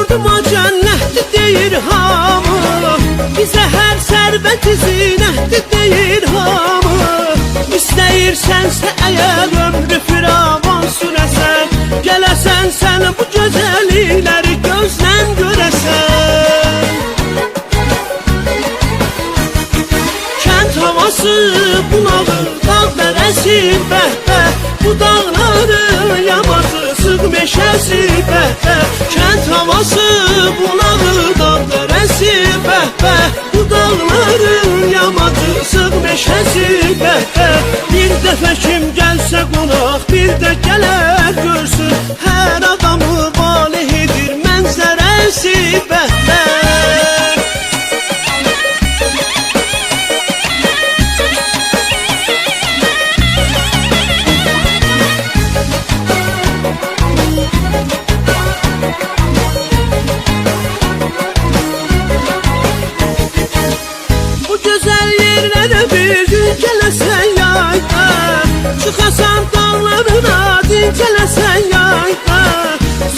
Yurduma cənnətdir deyir hamı, bizə hər sərvət zinətdir deyir hamı. İstəyirsənsə əgər ömrü firavan sürəsən, gələsən sən bu gözəllikləri gözlən görəsən. Kənd havası bunağı, dağ dərəsi bəhbə, bu dağların yamacı sıx meşəsi bəhbə. Kənd havası bunağı, dağ dərəsi bəhbə, bu dağların yamacı sıx meşəsi bəhbə. Bir dəfə kim gəlsə qonaq, bir də gələr görsün, hər adamı valeh edir mənzərəsi bəhbə. Bir gün gələsən yayda, çıxasan dağlarına, dincələsən yayda.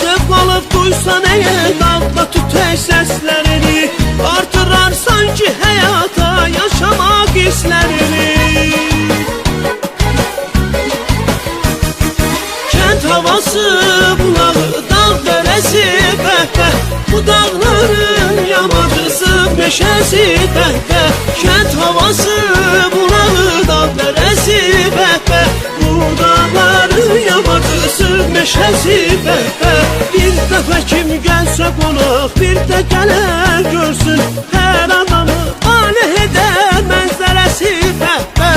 Zövq alıb duysan əgər dağda tütək səslərini, artırarsan ki həyata yaşamaq hisslərini. Kənd havası bulağı, dağ dərəsi bəhbə, bu dağların yamacısı meşəsi bəhbə. Kənd havası bulağı, dağ dərəsi bəhbə, bu dağların yamacısı meşəsi bəhbə. Bir dəfə kim gəlsə qonaq, bir də gələr görsün, hər adamı valeh edər mənzərəsi bəhbə.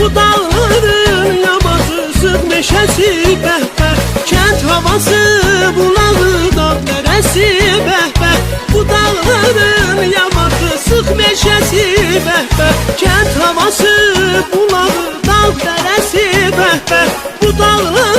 Bu dağların yamacı sıx meşəsi bəhbə. Kənd havası bulağı, dağ dərəsi bəhbə, bu dağların yamacı sıx meşəsi bəhbə. Kənd havası bulağı, dağ dərəsi bəhbə, bu dağların